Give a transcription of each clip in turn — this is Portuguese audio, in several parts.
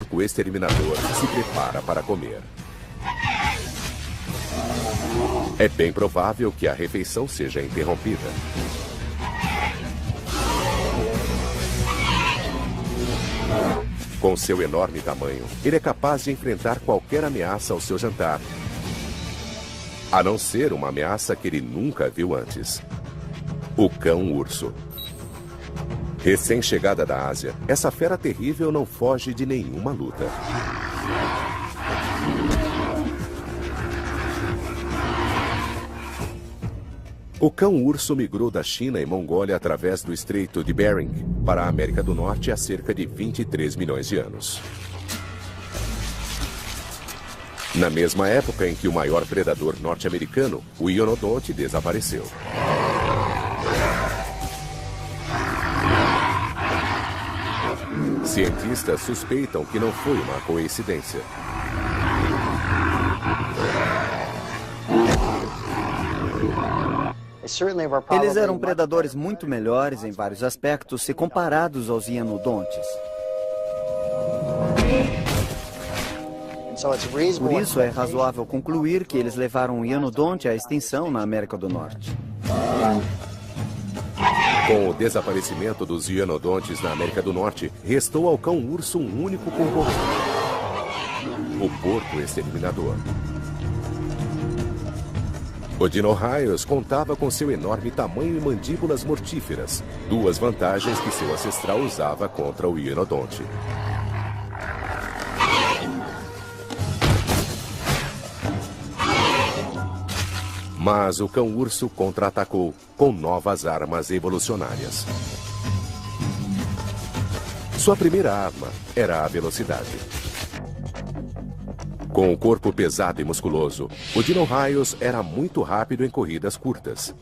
porco exterminador se prepara para comer. É bem provável que a refeição seja interrompida. Com seu enorme tamanho, ele é capaz de enfrentar qualquer ameaça ao seu jantar, a não ser uma ameaça que ele nunca viu antes: o cão-urso. Recém-chegada da Ásia, essa fera terrível não foge de nenhuma luta. O cão-urso migrou da China e Mongólia através do Estreito de Bering para a América do Norte há cerca de 23 milhões de anos. Na mesma época em que o maior predador norte-americano, o ionodonte, desapareceu. Cientistas suspeitam que não foi uma coincidência. Eles eram predadores muito melhores em vários aspectos se comparados aos ionodontes. Por isso é razoável concluir que eles levaram o ionodonte à extinção na América do Norte. Com o desaparecimento dos ionodontes na América do Norte, restou ao cão-urso um único concorrente: o porco exterminador. O Dino-Raios contava com seu enorme tamanho e mandíbulas mortíferas, duas vantagens que seu ancestral usava contra o ionodonte. Mas o cão-urso contra-atacou com novas armas evolucionárias. Sua primeira arma era a velocidade. Com o corpo pesado e musculoso, o Dino-Raios era muito rápido em corridas curtas.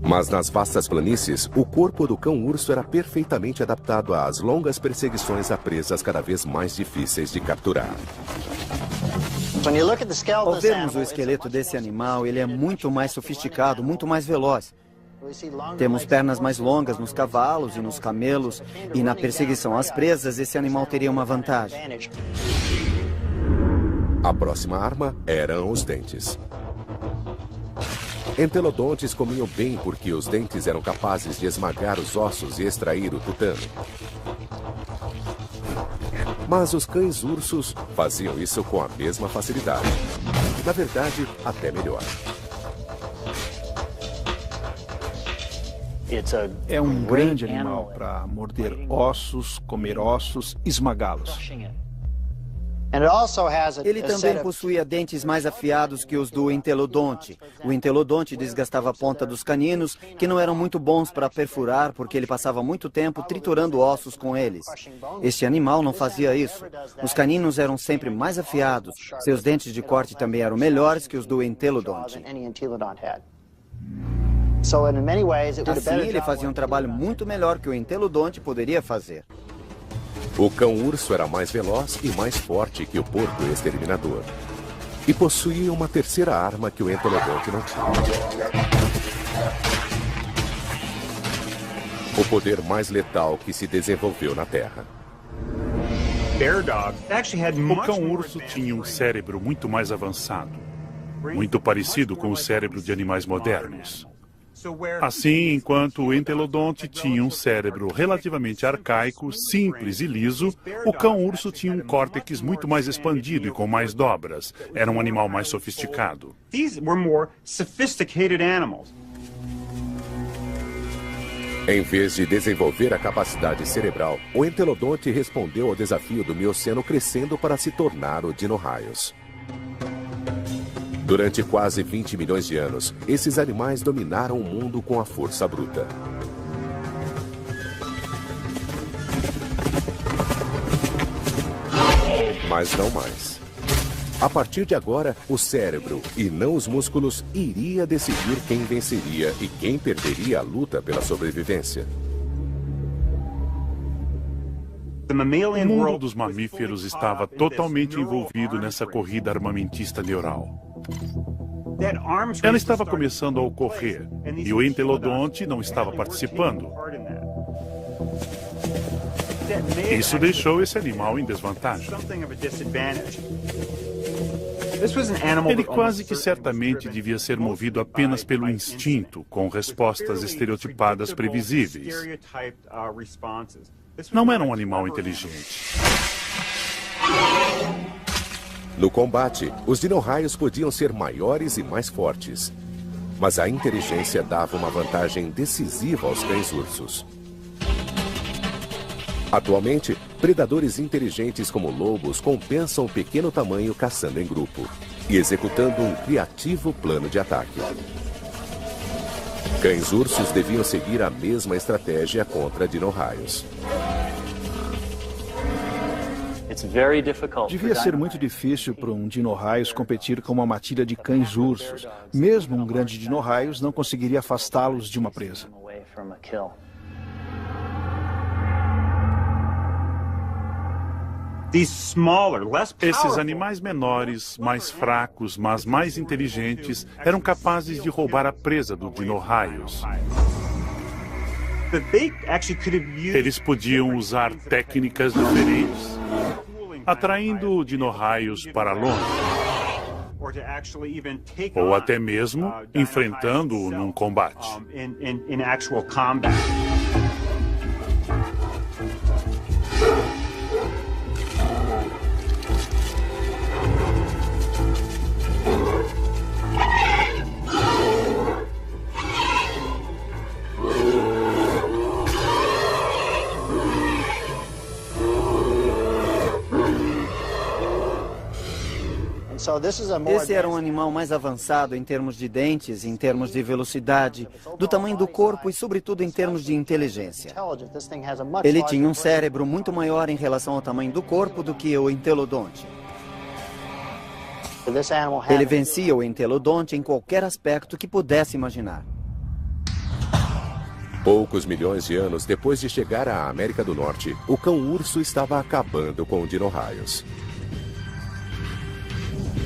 Mas nas vastas planícies, o corpo do cão-urso era perfeitamente adaptado às longas perseguições a presas cada vez mais difíceis de capturar. Ao vermos o esqueleto desse animal, ele é muito mais sofisticado, muito mais veloz. Temos pernas mais longas nos cavalos e nos camelos, e na perseguição às presas, esse animal teria uma vantagem. A próxima arma eram os dentes. Entelodontes comiam bem porque os dentes eram capazes de esmagar os ossos e extrair o tutano. Mas os cães-ursos faziam isso com a mesma facilidade. Na verdade, até melhor. É um grande animal para morder ossos, comer ossos, esmagá-los. Ele também possuía dentes mais afiados que os do entelodonte. O entelodonte desgastava a ponta dos caninos, que não eram muito bons para perfurar, porque ele passava muito tempo triturando ossos com eles. Este animal não fazia isso. Os caninos eram sempre mais afiados. Seus dentes de corte também eram melhores que os do entelodonte. Assim, ele fazia um trabalho muito melhor que o entelodonte poderia fazer. O cão-urso era mais veloz e mais forte que o porco exterminador. E possuía uma terceira arma que o entelodonte não tinha: o poder mais letal que se desenvolveu na Terra. O cão-urso tinha um cérebro muito mais avançado, muito parecido com o cérebro de animais modernos. Assim, enquanto o entelodonte tinha um cérebro relativamente arcaico, simples e liso, o cão-urso tinha um córtex muito mais expandido e com mais dobras. Era um animal mais sofisticado. Em vez de desenvolver a capacidade cerebral, o entelodonte respondeu ao desafio do Mioceno crescendo para se tornar o Dino-Raios. Durante quase 20 milhões de anos, esses animais dominaram o mundo com a força bruta. Mas não mais. A partir de agora, o cérebro, e não os músculos, iria decidir quem venceria e quem perderia a luta pela sobrevivência. O mundo dos mamíferos estava totalmente envolvido nessa corrida armamentista neural. Ela estava começando a ocorrer, e o entelodonte não estava participando. Isso deixou esse animal em desvantagem. Ele quase que certamente devia ser movido apenas pelo instinto, com respostas estereotipadas previsíveis. Não era um animal inteligente. No combate, os dino-raios podiam ser maiores e mais fortes. Mas a inteligência dava uma vantagem decisiva aos cães-ursos. Atualmente, predadores inteligentes como lobos compensam o pequeno tamanho caçando em grupo e executando um criativo plano de ataque. Cães-ursos deviam seguir a mesma estratégia contra dino-raios. Devia ser muito difícil para um dino-raios competir com uma matilha de cães-ursos. Mesmo um grande dino-raios não conseguiria afastá-los de uma presa. Esses animais menores, mais fracos, mas mais inteligentes, eram capazes de roubar a presa do dino-raios. Eles podiam usar técnicas diferentes, atraindo dino-raios para longe, ou até mesmo enfrentando-o num combate. Esse era um animal mais avançado em termos de dentes, em termos de velocidade, do tamanho do corpo e, sobretudo, em termos de inteligência. Ele tinha um cérebro muito maior em relação ao tamanho do corpo do que o entelodonte. Ele vencia o entelodonte em qualquer aspecto que pudesse imaginar. Poucos milhões de anos depois de chegar à América do Norte, o cão-urso estava acabando com o dino-raios.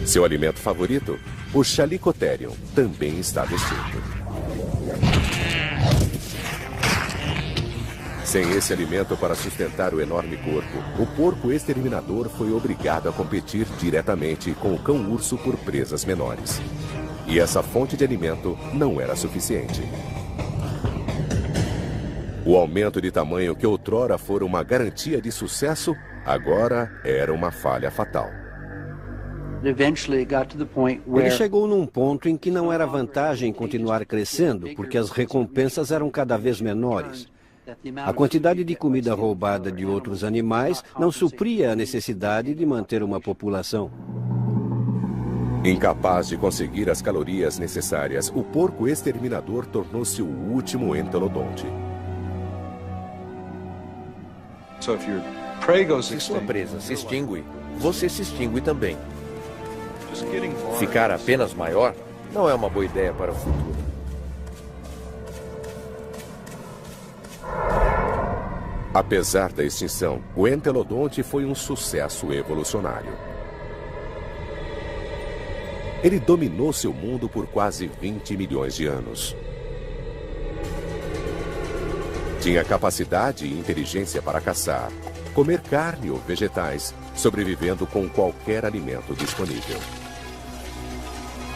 Seu alimento favorito, o Chalicotherium, também estava extinto. Sem esse alimento para sustentar o enorme corpo, o porco exterminador foi obrigado a competir diretamente com o cão-urso por presas menores. E essa fonte de alimento não era suficiente. O aumento de tamanho que outrora fora uma garantia de sucesso, agora era uma falha fatal. Ele chegou num ponto em que não era vantagem continuar crescendo, porque as recompensas eram cada vez menores. A quantidade de comida roubada de outros animais não supria a necessidade de manter uma população. Incapaz de conseguir as calorias necessárias, o porco exterminador tornou-se o último entelodonte. Se sua presa se extingue, você se extingue também. Ficar apenas maior não é uma boa ideia para o futuro. Apesar da extinção, o entelodonte foi um sucesso evolucionário. Ele dominou seu mundo por quase 20 milhões de anos. Tinha capacidade e inteligência para caçar, comer carne ou vegetais, sobrevivendo com qualquer alimento disponível.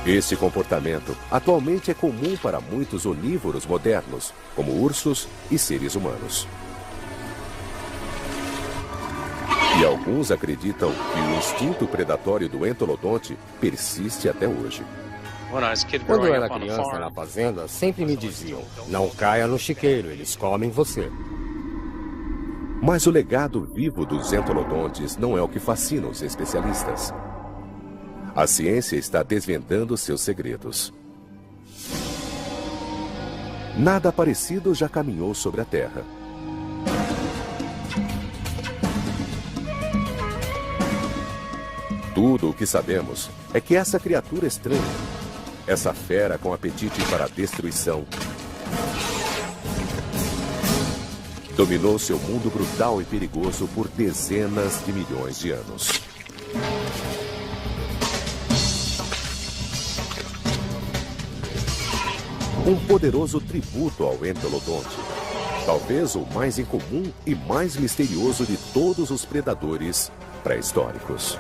Esse comportamento atualmente é comum para muitos onívoros modernos, como ursos e seres humanos. E alguns acreditam que o instinto predatório do entelodonte persiste até hoje. Quando eu era criança na fazenda, sempre me diziam: não caia no chiqueiro, eles comem você. Mas o legado vivo dos entelodontes não é o que fascina os especialistas. A ciência está desvendando seus segredos. Nada parecido já caminhou sobre a Terra. Tudo o que sabemos é que essa criatura estranha, essa fera com apetite para a destruição, dominou seu mundo brutal e perigoso por dezenas de milhões de anos. Um poderoso tributo ao entelodonte. Talvez o mais incomum e mais misterioso de todos os predadores pré-históricos.